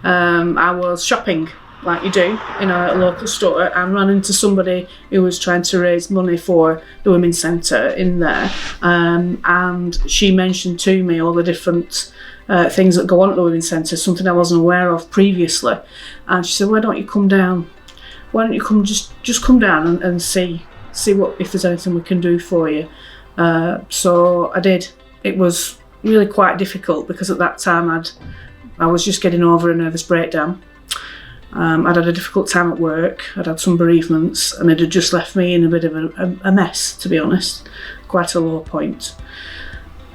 I was shopping, like you do, in a local store, and ran into somebody who was trying to raise money for the Women's Centre in there. And she mentioned to me all the different things that go on at the Women's Centre, something I wasn't aware of previously. And she said, why don't you come down? Why don't you come, just come down and see what, if there's anything we can do for you. So I did. It was really quite difficult because at that time I was just getting over a nervous breakdown. I'd had a difficult time at work, I'd had some bereavements, and it had just left me in a bit of a mess, to be honest, quite a low point.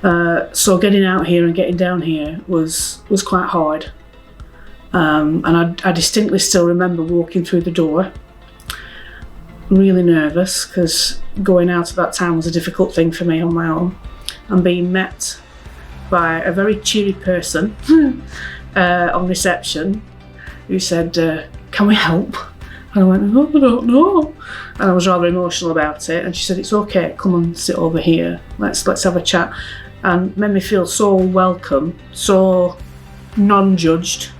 So getting out here and getting down here was quite hard. And I distinctly still remember walking through the door, really nervous, because going out at that time was a difficult thing for me on my own, and being met by a very cheery person on reception who said, can we help? And I went, oh, I don't know. And I was rather emotional about it. And she said, it's okay, come and sit over here. Let's have a chat. And made me feel so welcome, so non-judged,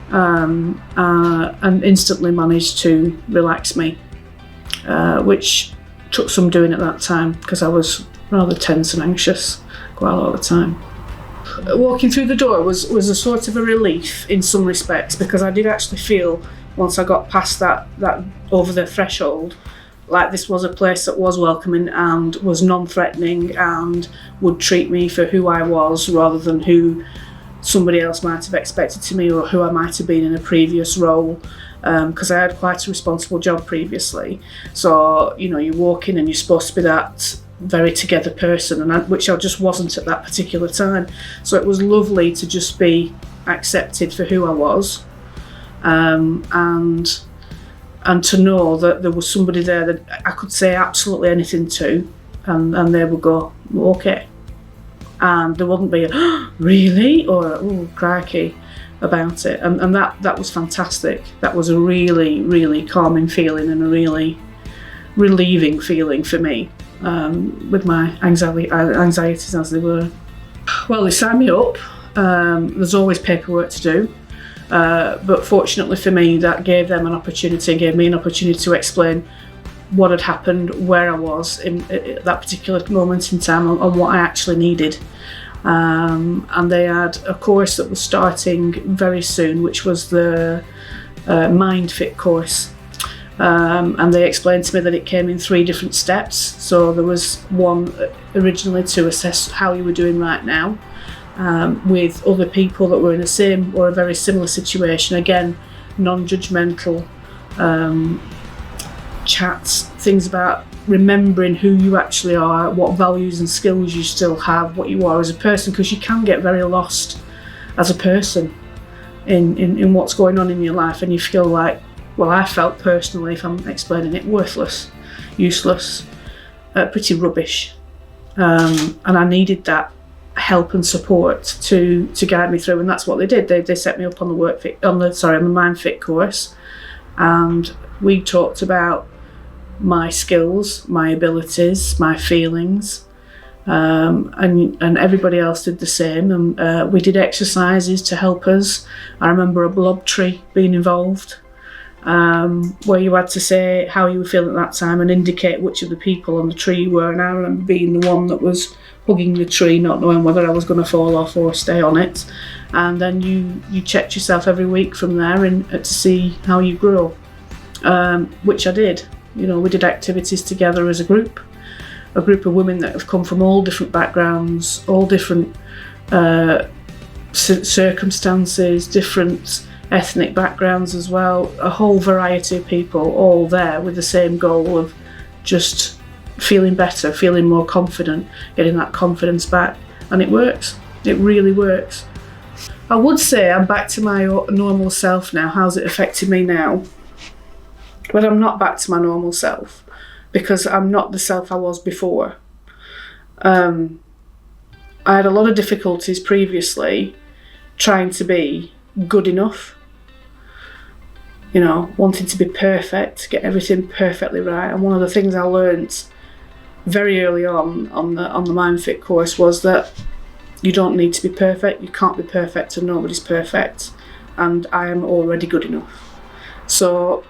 and instantly managed to relax me, which took some doing at that time because I was rather tense and anxious quite a lot of the time. Walking through the door was a sort of a relief in some respects, because I did actually feel, once I got past that over the threshold, like this was a place that was welcoming and was non-threatening and would treat me for who I was rather than who somebody else might have expected to me or who I might have been in a previous role, because I had quite a responsible job previously. So, you know, you walk in and you're supposed to be that very together person, which I just wasn't at that particular time. So it was lovely to just be accepted for who I was, and to know that there was somebody there that I could say absolutely anything to, and they would go, okay. And there wouldn't be a really or oh crikey about it, and that was fantastic. That was a really, really calming feeling and a really relieving feeling for me, with my anxieties as they were. Well, they signed me up. There's always paperwork to do, but fortunately for me, that gave me an opportunity to explain what had happened, where I was at that particular moment in time, and what I actually needed. And they had a course that was starting very soon, which was the MindFit course. And they explained to me that it came in 3 different steps. So there was one originally to assess how you were doing right now, with other people that were in the same or a very similar situation. Again, non-judgmental chats, things about remembering who you actually are, what values and skills you still have, what you are as a person, because you can get very lost as a person in what's going on in your life, and you feel like, well, I felt personally, if I'm explaining it, worthless, useless, pretty rubbish, and I needed that help and support to guide me through, and that's what they did. They set me up on the MindFit course, and we talked about my skills, my abilities, my feelings, and everybody else did the same, and we did exercises to help us. I remember a blob tree being involved, where you had to say how you were feeling at that time and indicate which of the people on the tree you were, and I remember being the one that was hugging the tree, not knowing whether I was going to fall off or stay on it, and then you checked yourself every week from there and to see how you grow, which I did. You know, we did activities together as a group of women that have come from all different backgrounds, all different circumstances, different ethnic backgrounds as well, a whole variety of people all there with the same goal of just feeling better, feeling more confident, getting that confidence back. And it works. It really works. I would say I'm back to my normal self now. How's it affected me now? But I'm not back to my normal self, because I'm not the self I was before. I had a lot of difficulties previously trying to be good enough, you know, wanting to be perfect, get everything perfectly right. And one of the things I learned very early on the MindFit course was that you don't need to be perfect. You can't be perfect, and nobody's perfect. and I am already good enough. So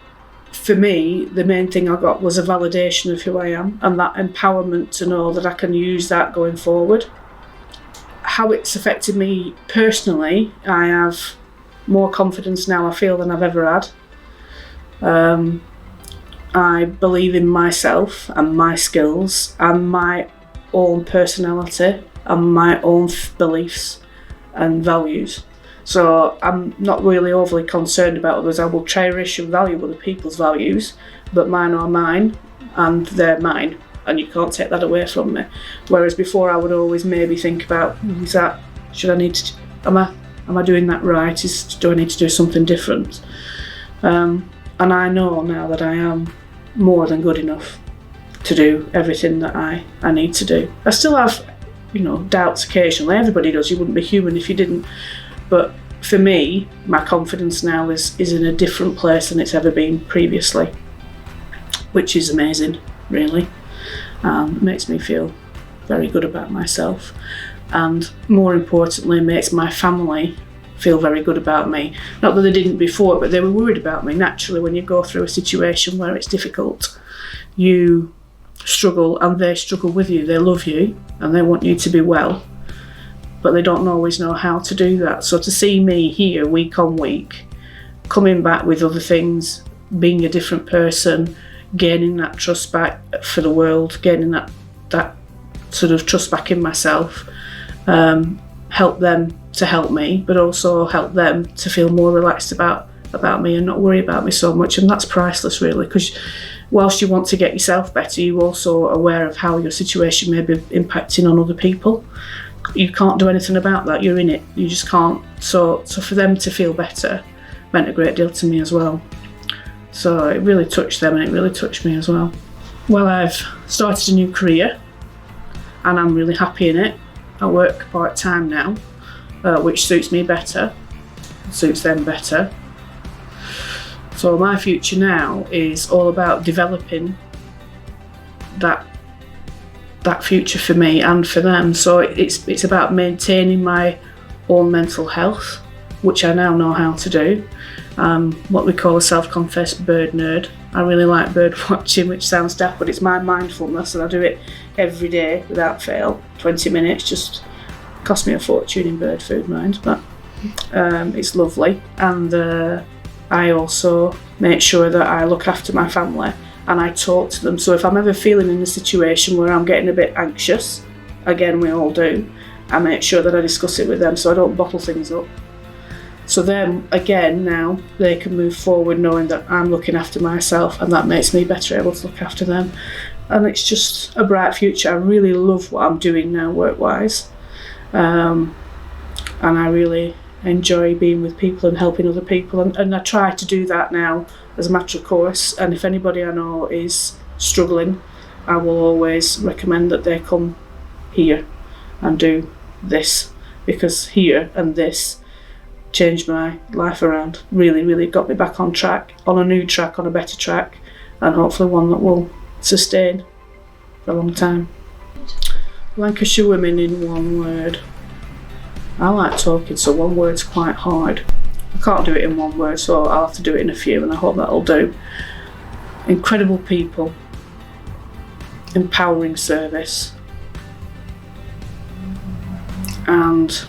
for me, the main thing I got was a validation of who I am and that empowerment to know that I can use that going forward. How it's affected me personally, I have more confidence now, I feel, than I've ever had. I believe in myself and my skills and my own personality and my own beliefs and values. So I'm not really overly concerned about others. I will cherish and value other people's values, but mine are mine and they're mine, and you can't take that away from me. Whereas before I would always maybe think about, am I doing that right? Do I need to do something different? And I know now that I am more than good enough to do everything that I need to do. I still have, doubts occasionally. Everybody does. You wouldn't be human if you didn't. But for me, my confidence now is in a different place than it's ever been previously, which is amazing, really. It makes me feel very good about myself, and more importantly, makes my family feel very good about me. Not that they didn't before, but they were worried about me. Naturally, when you go through a situation where it's difficult, you struggle and they struggle with you. They love you and they want you to be well, but they don't always know how to do that. So to see me here week on week, coming back with other things, being a different person, gaining that trust back for the world, gaining that sort of trust back in myself, help them to help me, but also help them to feel more relaxed about me and not worry about me so much. And that's priceless, really, because whilst you want to get yourself better, you're also aware of how your situation may be impacting on other people. You can't do anything about that. You're in it. You just can't. So for them to feel better meant a great deal to me as well. So it really touched them and it really touched me as well. Well, I've started a new career and I'm really happy in it. I work part-time now, which suits me better, suits them better. So my future now is all about developing that future for me and for them. So it's about maintaining my own mental health, which I now know how to do. What we call a self-confessed bird nerd. I really like bird watching, which sounds daft, but it's my mindfulness, and I do it every day without fail. 20 minutes, just cost me a fortune in bird food, mind, but it's lovely. And I also make sure that I look after my family and I talk to them. So if I'm ever feeling in a situation where I'm getting a bit anxious, again, we all do, I make sure that I discuss it with them so I don't bottle things up. So then, again, now they can move forward knowing that I'm looking after myself, and that makes me better able to look after them. And it's just a bright future. I really love what I'm doing now work-wise. And I really enjoy being with people and helping other people. And I try to do that now as a matter of course. And if anybody I know is struggling, I will always recommend that they come here and do this, because here and this changed my life around. Really got me back on track, on a new track, on a better track, and hopefully one that will sustain for a long time. Lancashire women in one word. I like talking, so one word's quite hard. I can't do it in one word, so I'll have to do it in a few, and I hope that'll do. Incredible people, empowering service, and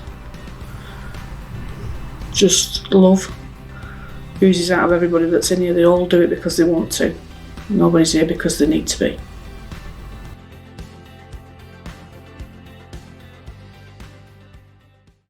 just love oozes out of everybody that's in here. They all do it because they want to. Nobody's here because they need to be.